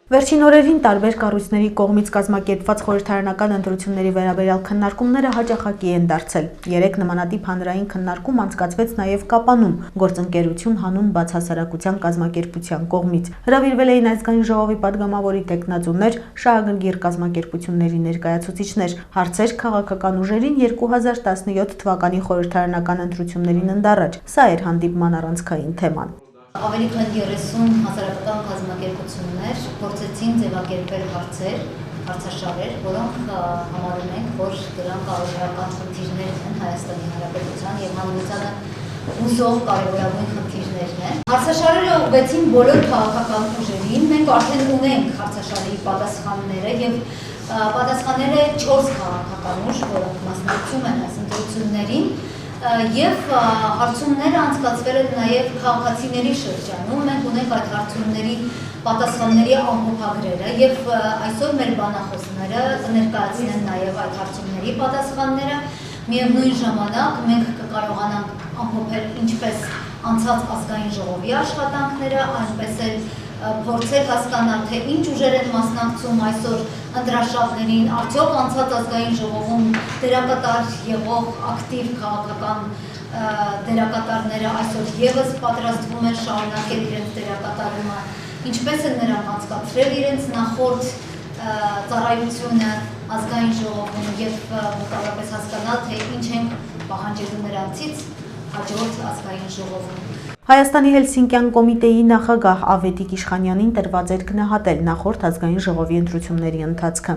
Վերջին օրերին տարբեր կառույցների կողմից կազմակերպված խորհրդարանական ընտրությունների վերաբերյալ քննարկումները հաճախակի են դարձել։ Երեկ նմանատիպ հանրային քննարկում անցկացվեց նաև Կապանում գործընկերություն հանուն բացահասարակության կազմակերպության կողմից։ Հրավիրվել էին ազգային ժողովի падգամավորի տեխնացուներ, շահագրգիռ կազմակերպությունների ներկայացուցիչներ, հարցեր քաղաքական ուժերին 2017 թվականի խորհրդարանական ընտրություններին ընդառաջ։ Սա էր հանդիպման առանցքային թեման։ Ավելի քան 30 հասարակական կազմակերպություններ փորձեցին ձևակերպել հարցաշարեր, որոնք համարում ենք, որ դրանք կարևորական խնդիրներ են Հայաստանի Հանրապետության եւ հանրությանը հուզող կարևորագույն խնդիրներն են։ Հարցաշարերը ուղղեցին բոլոր քաղաքական ուժերին։ Մենք արդեն ունենք հարցաշարի պատասխանները եւ պատասխանները 4 քաղաքական ուժ, որոնք մասնակցում են այս ընտրություններին։ Եվ հարցումները անցկացվել են նաև քաղաքացիների շրջանում։ Մենք ունենք այդ հարցումների պատասխանների ամփոփագրերը եւ այսօր մեր բանախոսները կներկայացնեն նաև այդ հարցումների պատասխանները։ Միևնույն ժամանակ մենք կկարողանանք ամփոփել ինչպես անցած ազգային ժողովի աշխատանքները, այնպես էլ փորձել հասկանալ, թե ինչ ուժեր են մասնակցում այսօր ընտրաշավներին, արդյոք անցած ազգային ժողովում դերակատար եղող ակտիվ քաղաքական դերակատարները այսօր եւս պատրաստվում են շարունակել իրենց դերակատարումը, ինչպես են նրանք անցկացրել իրենց նախորդ ծառայությունը ազգային ժողովում եւ մոտավորապես հասկանալ, թե ինչ են պահանջելու նրանցից հաջորդ ազգային ժողովում։ Հայաստանի Հելսինկյան կոմիտեի նախագահ Ավետիք Իշխանյանին տրված էր գնահատել նախորդ ազգային ժողովի ընտրությունների ընթացքը։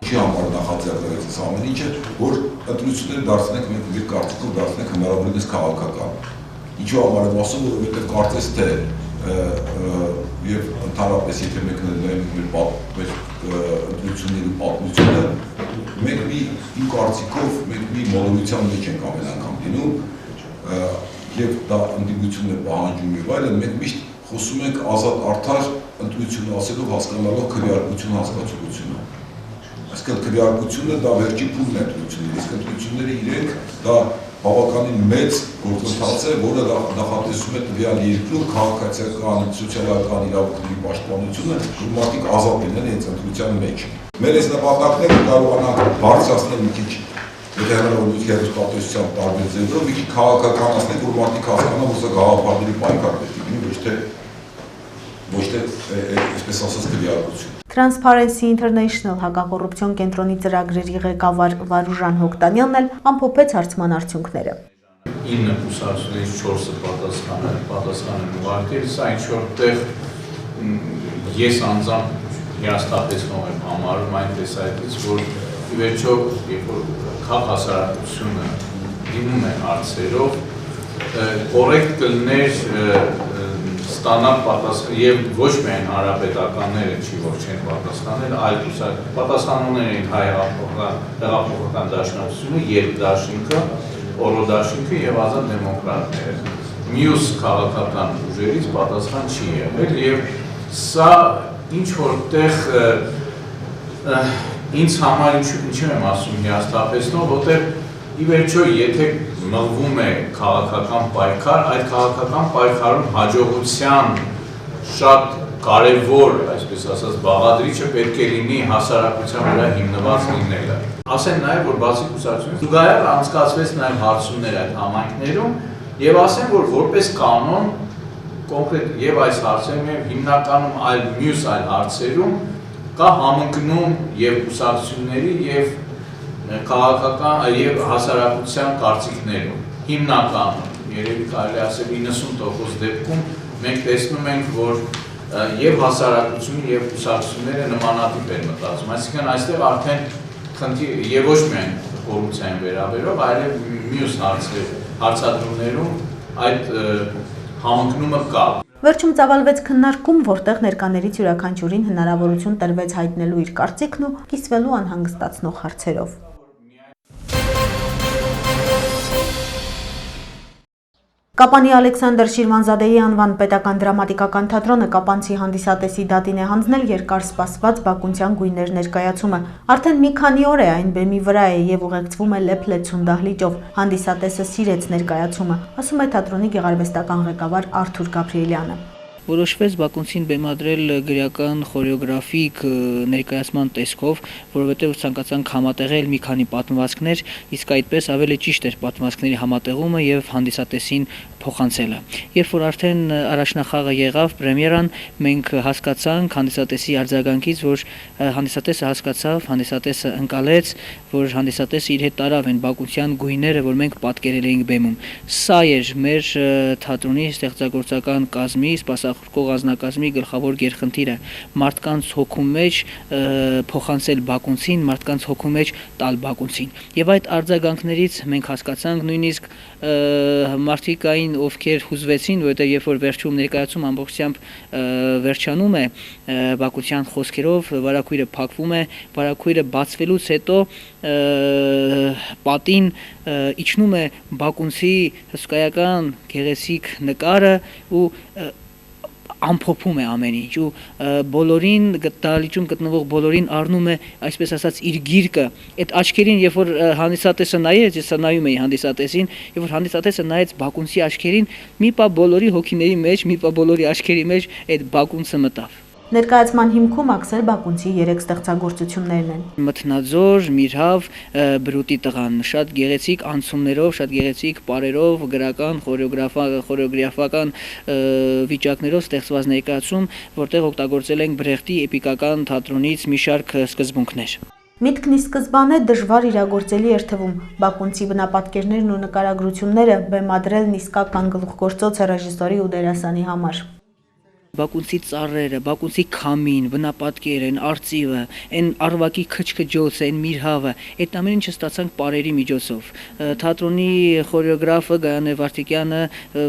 Ինչի համար նախաձեռնվեց ամեն ինչը, որ ընտրությունները դարձնենք մենք մեր կարծիքով դարձնենք հնարավորինս քաղաքական։ Ինչու համար եմ ասում, որովհետև կարծես թե եւ ընդհանրապես եթե մենք նայենք մեր ընտրությունների պատմությունը, մենք իմ կարծիքով մենք մի մոլորության մեջ ենք ամեն անգամ լինում եւ դա ընդդիմությունն է պահանջում եւ այլն, մենք միշտ խոսում ենք ազատ արդար ընտրություն ասելով հասկանալով քվեարկություն հասկացությունը։ Այսինքն քվեարկությունը դա վերջի փուլն է ընտրությունների, իսկ ընտրությունները իրենք դա բավականին մեծ գործընթաց է, որը նախատեսում է տվյալ երկրում քաղաքացիական, սոցիալական իրավունքների պաշտպանությունը, որ մարդիկ ազատ լինեն այս ընտրության մեջ։ Մեր այս նպատակները կարողանանք բարձրացնել մի քիչ հերոստատեսության տարբեր ձևերով մի քիչ քաղաքականացնել, որ մարդիկ հասկանան, որ սա գաղափարների պայքար պետք է լինի, ոչ թե այսպես ասած քվեարկություն։ Transparency International հակակոռուպցիոն կենտրոնի ծրագրերի ղեկավար Վարուժան Հոկտանյանն էլ ամփոփեց հարցման արդյունքները։ 9 կուսակցությունից 4-ը պատասխան են ուղարկել, սա ինչ-որ տեղ ես անձամբ հիասթափեցնող եմ համարում այնպես այդպես, որ ի վերջո երբ որ քաղաքասարակությունը դիմում է հարցերով, կոռեկտ կլներ ստանալ պատասխան եւ ոչ միայն հանրապետականները չի որ չեն պատասխանել, այլ պատասխանողներ են հայ հեղափոխական դաշնակցությունը, երկդաշինքը, օրոդաշինքը եւ ազատ դեմոկրատները։ Մյուս քաղաքական ուժերից պատասխան չի եղել եւ սա ինչ որտեղ ինձ համար ինչու եմ ասում հիասթափեցնող, որտեղ ի վերջո եթե մղվում է քաղաքական պայքար, այդ քաղաքական պայքարում հաջողության շատ կարևոր, այսպես ասած, բաղադրիչը պետք է լինի հասարակության վրա հիմնված լինելը։ Ասեն նաև, որ բացի կուսակցությունից զուգահեռ անցկացվեց նաև հարցումներ այդ համայնքներում եւ ասեն, որ որպես կանոն կոնկրետ եւ այս հարցերում եւ հիմնականում մյուս այլ հարցերում կա համընկնում եւ կուսակցությունների եւ քաղաքական եւ հասարակության կարծիքներում։ Հիմնականում երևի կարելի ասել 90% դեպքում մենք տեսնում ենք, որ եւ հասարակությունը եւ կուսակցությունները նմանատիպ են մտածում։ Այսինքն այստեղ արդեն խնդիր եւ ոչ միայն կոռուպցիային վերաբերող, այլև մյուս հարցադրումներում այդ համընկնումը կա։ Վերջում ծավալվեց քննարկում, որտեղ ներկաներից յուրաքանչյուրին հնարավորություն տրվեց հայտնելու իր կարծիքն ու կիսվելու անհանգստացնող հարցերով։ Կապանի Ալեքսանդր Շիրվանզադեի անվան պետական դրամատիկական թատրոնը կապանցի հանդիսատեսի դատին է հանձնել երկար սպասված բակունցյան գույներ ներկայացումը։ Արդեն մի քանի օր է այն բեմի վրա է եւ ուղեկցվում է լեփ-լեցուն դահլիճով։ Հանդիսատեսը սիրեց ներկայացումը, ասում է թատրոնի գեղարվեստական ղեկավար Արթուր Գաբրիելյանը։ Որոշվեց բակունցին բեմադրել գրական խորեոգրաֆիկ ներկայացման տեսքով, որովհետև ցանկացանք համատեղել մի քանի պատմվածքներ, իսկ այդպես ավելի ճիշտ էր պատմվածքների համատեղումը եւ հանդիսատեսին փոխանցելը։ Երբ որ արդեն առաջնախաղը եղավ պրեմիերան, մենք հասկացանք հանդիսատեսի արձագանքից, որ հանդիսատեսը հասկացավ, հանդիսատեսը ընկալեց, որ հանդիսատեսը իր հետ տարավ այն բակունցյան գույները, որ մենք պատկերել էինք բեմում։ Սա էր մեր թատրոնի ստեղծագործական կազմի, սպասարկող անձնակազմի գլխավոր գերխնդիրը՝ մարդկանց հոգու մեջ փոխանցել բակունցին, մարդկանց հոգու մեջ տալ բակունցին։ Եվ այդ արձագանքներից մենք հասկացանք նույնիսկ մարդիկ կային, ովքեր հուզվեցին, որովհետև երբ որ վերջում ներկայացում ամբողջությամբ վերջանում է բակության խոսքերով, վարագույրը փակվում է, վարագույրը բացվելուց հետո պատին իջնում է բակունցի հսկայական գեղեցիկ նկարը ու ամփոփում է ամեն ինչ ու բոլորին դահլիճում գտնվող բոլորին առնում է, այսպես ասած, իր գիրկը։ Այդ աչքերին, երբ որ հանդիսատեսը նայեց, ես նայում էի հանդիսատեսին, երբ որ հանդիսատեսը նայեց բակունցի աչքերին, մի պա բոլորի հոգիների մեջ, մի պա բոլորի աչքերի մեջ այդ բակունցը մտավ։ Ներկայացման հիմքում Աքսել Բակունցի 3 ստեղծագործություններն են։ Մթնաձոր, Միրհավ, Բրուտի տղան, շատ գեղեցիկ անցումներով, շատ գեղեցիկ պարերով, գրական, խորեոգրաֆական վիճակներով ստեղծված ներկայացում, որտեղ օգտագործել ենք Բրեխտի էպիկական թատրոնից մի շարք սկզբունքներ։ Միտքն ի սկզբանե դժվար իրագործելի էր թվում։ Բակունցի բնապատկերներն ու նկարագրությունները բեմադրելն իսկական գլուխգործոց է ռեժիսորի ու դերասանի համար։ Բակունցի ծառերը, բակունցի քամին, բնապատկերը, այն արծիվը, այն արվակի քչքջոցը, այն Միրհավը, այդ ամեն ինչը ստացանք պարերի միջոցով։ Թատրոնի խորեոգրաֆը Գայանե Վարդիկյանը,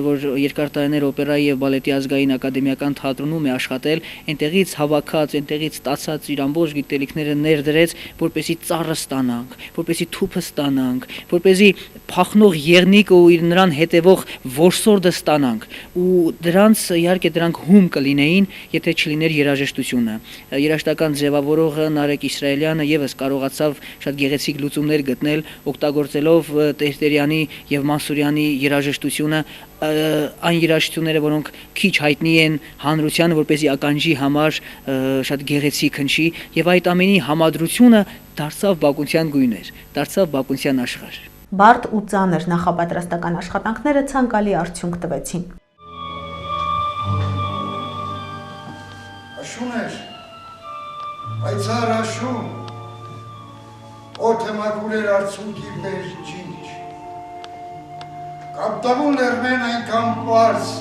որ երկար տարիներ օպերայի եւ բալետի ազգային ակադեմիական թատրոնում է աշխատել, այնտեղից հավաքած, այնտեղից ստացած իր ամբողջ գիտելիքները ներդրեց, որպեսզի ծառը ստանանք, որպեսզի թուփը ստանանք, որպեսզի փախնող եղնիկը ու իր նրան հետևող որսորդը ստանանք։ Ու դրանց իհարկե դրանք հում կլինեին, եթե չլիներ երաժշտությունը։ Երաժշտական ձևավորողը Նարեկ Իսրայելյանը եւս կարողացավ շատ գեղեցիկ լուծումներ գտնել, օգտագործելով Տերտերյանի եւ Մանսուրյանի երաժշտությունը, այն երաժշտությունները, որոնք քիչ հայտնի են հանրությանը, որպեսզի ականջի համար շատ գեղեցիկ հնչի, եւ այդ ամենի համադրությունը դարձավ բակունցյան գույներ, դարձավ բակունցյան աշխարհ։ Բարդ ու ծանր նախապատրաստական աշխատանքները ցանկալի արդյունք տվեցին։ Աշուներ, պայծառ աշուն, օդը մաքուր էր արցունքի մեջ ջինջ, կապտավուն լեռներն այնքան պարզ,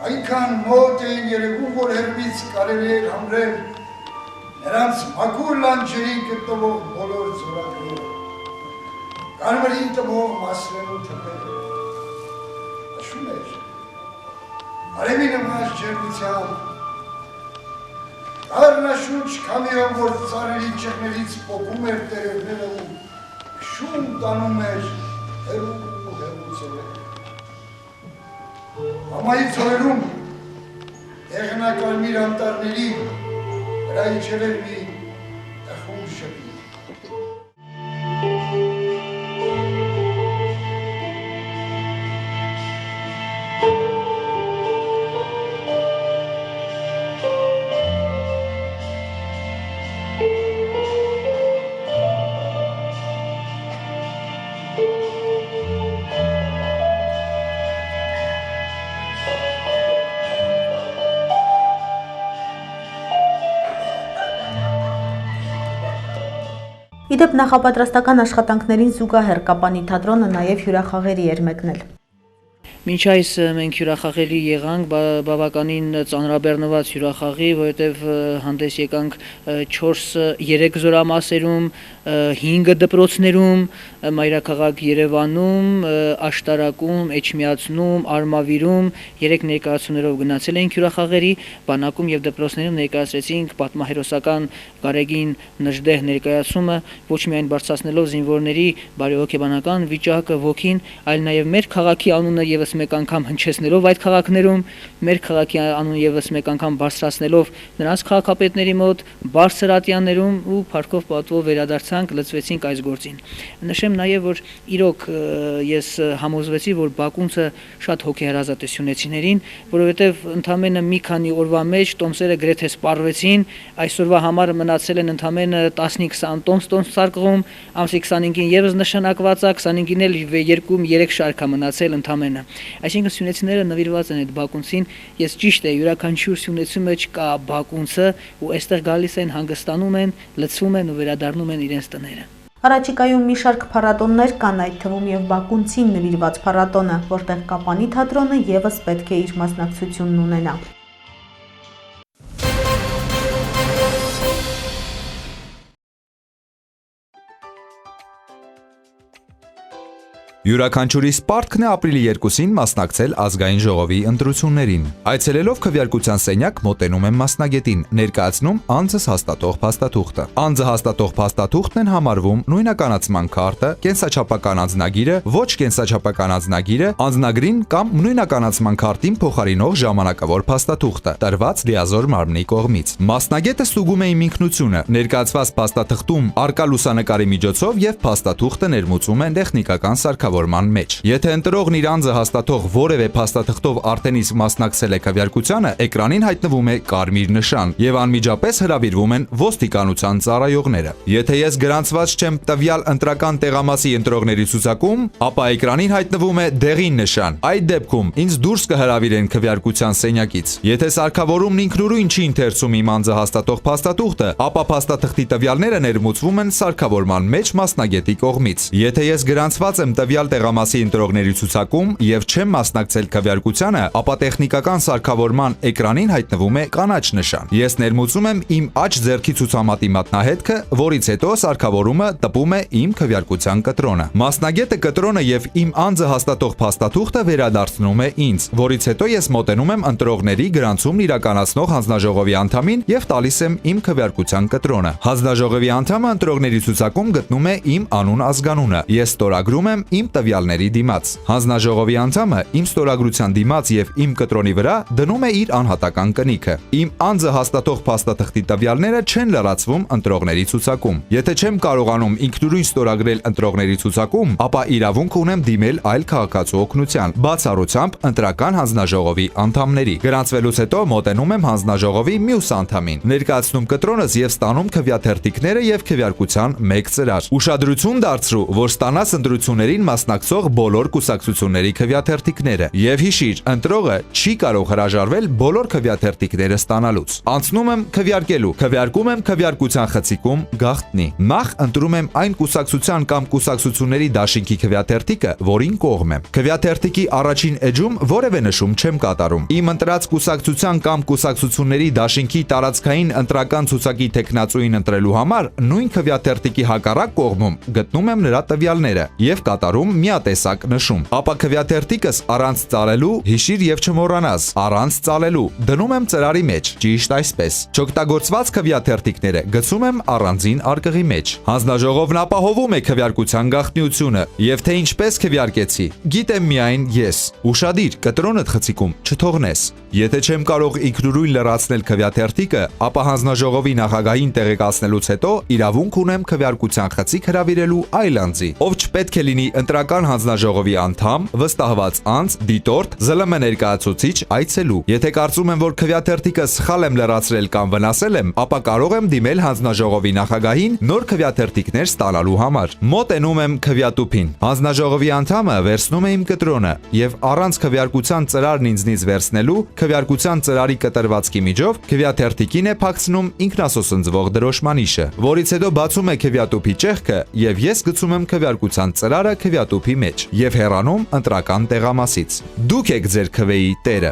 այնքան մոտ էին երևում, որ հեռվից կարելի էր համրել նրանց մաքուր լանջերին գտնվող բոլոր ձորակները, կարմրին տվող մասրերու թփերը։ Աշուներ, արևի նման ջերմությամբ, Արնաշունչ քամիով, որ ծառերի ճեղներից պոկում էր տերևները ու շուն տանում էր հեռու ծովեր։ Համայի ծովերում եղնակարմիր անտառների վրա իջել էր մի տխուր շպիտ։ Իդեպ նախապատրաստական աշխատանքներին զուգահեռ Կապանի թատրոնը նաև հյուրախաղերի էր մեկնել։ Մինչ այս մենք հյուրախաղերի եղանք, բավականին ծանրաբեռնված հյուրախաղի, որովհետև հանդես եկանք 3 զորամասերում, 5 դպրոցներում, մայրաքաղաք Երևանում, Աշտարակում, Էջմիածնում, Արմավիրում 3 ներկայացումներով գնացել էինք հյուրախաղերի, բանակում եւ դպրոցներում ներկայացրեցինք պատմահերոսական Գարեգին Նժդեհ ներկայացումը, ոչ միայն բարձրացնելով զինվորների բարեհոգեբանական վիճակը, ոգին, այլ նաեւ մեր քաղաքի անունը եւս եւս մեկ անգամ հնչեցնելով այդ քաղաքներում, մեր քաղաքի անուն եւս մեկ անգամ բարձրացնելով նրանց քաղաքապետների մոտ, բարձր ատյաններում ու փառքով պատվով վերադարձանք, լծվեցինք այս գործին։ Նշեմ նաեւ, որ իրոք ես համոզվեցի, որ բակունցը շատ հոգեհարազատ է սյունեցիներին, որովհետեւ ընդամենը մի քանի օրվա մեջ տոմսերը գրեթե սպառվեցին, այսօրվա համար մնացել են ընդամենը 15-20 տոմս սարկղում, ամսի 25-ին եւս նշանակված է, 25-ին էլ 2-3 շարք է մնացել ընդամենը։ Այսինքն սյունեցիները նվիրված են այդ բակունցին, ես ճիշտ է, յուրաքանչյուր սյունեցու մեջ կա բակունցը ու այստեղ գալիս են, հանգստանում են, լցվում են ու վերադառնում են իրենց տները։ Առաջիկայում մի շարք փառատոններ կան, այդ թվում եւ բակունցին նվիրված փառատոնը, որտեղ Կապանի թատրոնը եւս պետք է իր մասնակցությունն ունենա։ Յուրաքանչյուրի սպարտքն է ապրիլի 2-ին մասնակցել ազգային ժողովի ընտրություններին։ Այցելելով քվեարկության սենյակ մոտենում եմ մասնագետին, ներկայացնում անձս հաստատող փաստաթուղթը։ Անձը հաստատող փաստաթուղթն են համարվում նույնականացման քարտը, կենսաչափական անձնագիրը, ոչ կենսաչափական անձնագիրը, անձնագրին կամ նույնականացման քարտին փոխարինող ժամանակավոր փաստաթուղթը, տրված լիազոր մարմնի կողմից։ Մասնագետը ստուգում է իմ ինքնությունը, ներկայացված փաստաթղթում արկա լուսանկարի միջոցով եւ փաստաթուղթը ներմուծում են տեխնիկական սարքավորման մեջ։ Եթե ընտրողն իր անձը հաստատող որևէ փաստաթղթով արդեն իսկ մասնակցել է քվեարկությանը, էկրանին հայտնվում է կարմիր նշան եւ անմիջապես հրավիրվում են ոստիկանության ծառայողները։ Եթե ես գրանցված չեմ տվյալ ընտրական տեղամասի ընտրողների ցուցակում, ապա էկրանին հայտնվում է դեղին նշան։ Այդ դեպքում ինձ դուրս կհրավիրեն քվեարկության սենյակից։ Եթե սարքավորումն ինքնուրույն չի ընթերցում իմ անձը հաստատող փաստաթուղթը, ապա փաստաթղթի տվյալները ներմուծվում են սարքավորման մեջ մասնագետի կողմից։ Եթե ես գրանցված եմ տվյալ տեղամասի ընտրողների ցուցակում եւ չեմ մասնակցել քվեարկությանը, ապա տեխնիկական սարքավորման էկրանին հայտնվում է կանաչ նշան։ Ես ներմուծում եմ իմ աջ ձեռքի ցուցամատի մատնահետքը, որից հետո սարքավորումը տպում է իմ քվեարկության կտրոնը։ Մասնագետը կտրոնը եւ իմ անձը հաստատող փաստաթուղթը վերադարձնում է ինձ, որից հետո ես մոտենում եմ ընտրողների գրանցումն իրականացնող հանձնաժողովի անդամին եւ տալիս եմ իմ քվեարկության կտրոնը։ Հանձնաժողովի անդամը ընտրողների ցուցակում գտնում է իմ անուն ազգանունը։ Ես ստորագրում եմ իմ տվյալների դիմաց։ Հանձնաժողովի անդամը իմ ստորագրության դիմաց եւ իմ կտրոնի վրա դնում է իր անհատական կնիքը։ Իմ անձը հաստատող փաստաթղթի տվյալները չեն լրացվում ընտրողների ցուցակում։ Եթե չեմ կարողանում ինքնուրույն ստորագրել ընտրողների ցուցակում, ապա իրավունք ունեմ դիմել այլ քաղաքացու օգնության, բացառությամբ ընտրական հանձնաժողովի անդամների։ Գրանցվելուց հետո մոտենում եմ հանձնաժողովի մյուս անդամին, ներկայացնում կտրոնս եւ ստանում քվեաթերթիկները եւ քվեարկության մեկ ծրար։ Ուշադրություն դարձրու, որ ստանաս ընտրություններին մասնակցող բոլոր կուսակցությունների քվեաթերթիկները եւ հիշիր, ընտրողը չի կարող հրաժարվել բոլոր քվեաթերթիկները ստանալուց։ Անցնում եմ քվեարկելու, քվեարկում եմ քվեարկության խցիկում գաղտնի։ Նախ ընտրում եմ այն կուսակցության կամ կուսակցությունների դաշինքի քվեաթերթիկը, որին կողմ եմ։ Քվեաթերթիկի առաջին էջում որևէ նշում չեմ կատարում։ Իմ ընտրած կուսակցության կամ կուսակցությունների դաշինքի տարածքային ընտրական ցուցակի տեխնացուին ընտրելու համար նույն քվեաթերթիկի հակառակ կողմում գտնում եմ նրա տվյալները եւ կատարում միատեսակ նշում։ Ապա քվեաթերթիկս առանց ծալելու, հիշիր եւ չմոռանաս, առանց ծալելու դնում եմ ծրարի մեջ, ճիշտ այսպես։ Չօգտագործված քվեաթերթիկները գցում եմ առանձին արկղի մեջ։ Հանձնաժողովն ապահովում է քվեարկության գաղտնիությունը եւ թե ինչպես քվեարկեցի, գիտեմ միայն ես։ Ուշադիր, կտրոնդ խցիկում չթողնես։ Եթե չեմ կարող ինքնուրույն լրացնել քվեաթերթիկը, ապա հանձնաժողովի նախագահին տեղեկացնելուց հետո իրավունք ունեմ քվեարկության խցիկ հրավիրելու այլ անձի, ով չպետք է լինի ընտրական հանձնաժողովի անդամ, վստահված անձ, դիտորդ, ԶԼՄ ներկայացուցիչ, այցելու։ Եթե կարծում եմ, որ քվեաթերթիկը սխալ եմ լրացրել կամ վնասել եմ, ապա կարող եմ դիմել հանձնաժողովի նախագահին նոր քվեաթերթիկներ ստանալու համար։ Մոտենում եմ քվեատուփին։ Հանձնաժողովի անդամը վերցնում է իմ կտրոնը եւ առանց քվեարկության ծրարն ինձնից վերցնելու քվեարկության ծրարի կտրվածքի միջով քվեաթերթիկին է փակցնում ինքնասոսնձվող դրոշմանիշը, որից հետո բացում է քվեատուփի ճեղքը եւ ես գցում եմ քվեարկության ծրարը քվեատուփի մեջ եւ հեռանում ընտրական տեղամասից։ Դուք եք ձեր քվեի տերը։